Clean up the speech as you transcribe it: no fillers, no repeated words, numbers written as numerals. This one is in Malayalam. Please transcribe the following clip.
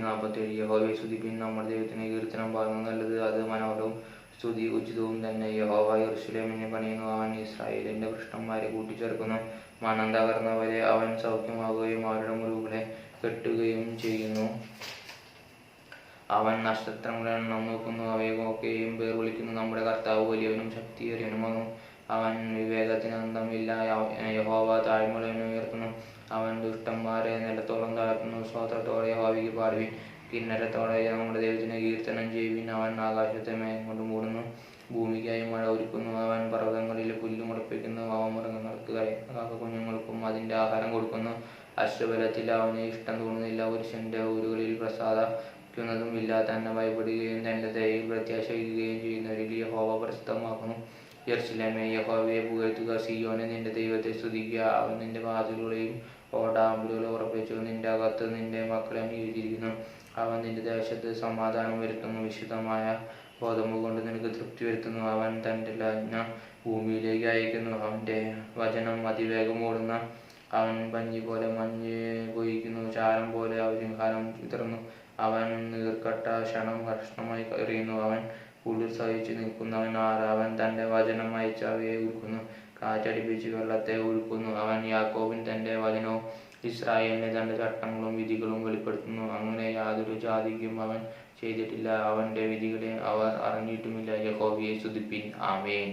147 യഹോവയെ സ്തുതിപ്പിൻ, നമ്മുടെ ദൈവത്തിന് കീർത്തനം പാടുന്നു നല്ലത്, അത് മനോഹരവും സ്തുതി ഉചിതവും തന്നെ. യഹോവ യെരൂശലേമിനെ പണിയുന്നു, അവൻ ഇസ്രായേലിന്റെ ഭ്രഷ്ടന്മാരെ കൂട്ടിച്ചേർക്കുന്നു. മനം തകർന്നവരെ അവൻ സൗഖ്യമാക്കുകയും അവരുടെ മുറിവുകളെ കെട്ടുകയും ചെയ്യുന്നു. അവൻ നക്ഷത്രങ്ങളുടെ എണ്ണം നോക്കുന്നു, അവയെ ഒക്കെയും പേർ വിളിക്കുന്നു. നമ്മുടെ കർത്താവ് വലിയവനും ശക്തിയേറിയവനുമാകുന്നു, അവൻ വിവേകത്തിന് അന്തമില്ല. യഹോവ താഴ്മയുള്ളവനെ ഉയർത്തുന്നു, അവൻ ദുഷ്ടന്മാരെ നിലത്തോളം താഴ്ത്തുന്നു. സ്തോത്രത്തോടെ യഹോവയ്ക്ക് പാടുവിൻ, കിന്നരത്തോടെ നമ്മുടെ ദൈവത്തിന് കീർത്തനം ചെയ്യുവിൻ. അവൻ ആകാശത്തെ മേഘം കൊണ്ട് മൂടുന്നു, ഭൂമിക്കായി മഴ ഒരുക്കുന്നു. അവൻ പർവ്വതങ്ങളിൽ പുല്ല് മുളപ്പിക്കുന്നു, അവ മൃഗങ്ങൾക്ക് കാക്കക്കുഞ്ഞുങ്ങൾക്കും അതിൻ്റെ ആഹാരം കൊടുക്കുന്നു. അശ്വബലത്തിൽ അവന് ഇഷ്ടം തോന്നുന്നില്ല, പുരുഷന്റെ ഊരുകളിൽ പ്രസാദിക്കുന്നതുമില്ല. തന്നെ ഭയപ്പെടുകയും തന്റെ ദയയിൽ പ്രത്യാശ വയ്ക്കുകയും ചെയ്യുന്നവരിൽ യഹോവ പ്രസിദ്ധമാക്കുന്നു. യെരൂശലേമേ, യഹോവയെ പുകഴ്ത്തുക, സീയോനെ നിന്റെ ദൈവത്തെ സ്തുതിക്കുക. അവൻ നിന്റെ വാതിലുകളെയും ഓടാമ്പലുകളെ ഉറപ്പിച്ചു, നിന്റെ അകത്ത് നിന്റെ മക്കളെ നിയോഗിച്ചിരിക്കുന്നു. അവൻ നിന്റെ ദേശത്ത് സമാധാനം വരുത്തുന്നു, വിശുദ്ധമായ ഗോതമ്പ് കൊണ്ട് നിനക്ക് തൃപ്തി വരുത്തുന്നു. അവൻ തന്റെ ആജ്ഞ ഭൂമിയിലേക്ക് അയക്കുന്നു, അവന്റെ വചനം അതിവേഗം ഓടുന്ന. അവൻ പഞ്ഞി പോലെ മഞ്ഞ് കൊയ്യുന്നു, ചാരം പോലെ അവശികാരം ചിതറുന്നു. അവൻ നീർക്കട്ട ക്ഷണം കഷ്ണമായി എറിയുന്നു. അവൻ പുല്ല് സഹിച്ചു നിൽക്കുന്നവൻ ആർ? അവൻ തന്റെ വചനം അയച്ച് അവയെ ഉരുക്കുന്നു, കാറ്റടിപ്പിച്ച് വെള്ളത്തെ ഒഴുക്കുന്നു. അവൻ യാക്കോബിന് തന്റെ വചനവും ഇസ്രായേലിന് തന്റെ ചട്ടങ്ങളും വിധികളും വെളിപ്പെടുത്തുന്നു. അങ്ങനെ യാതൊരു ജാതിക്കും അവൻ ചെയ്തിട്ടില്ല, അവന്റെ വിധികളെ അവർ അറിഞ്ഞിട്ടുമില്ല. യഹോവയെ സ്തുതിപ്പിൻ. ആമേൻ.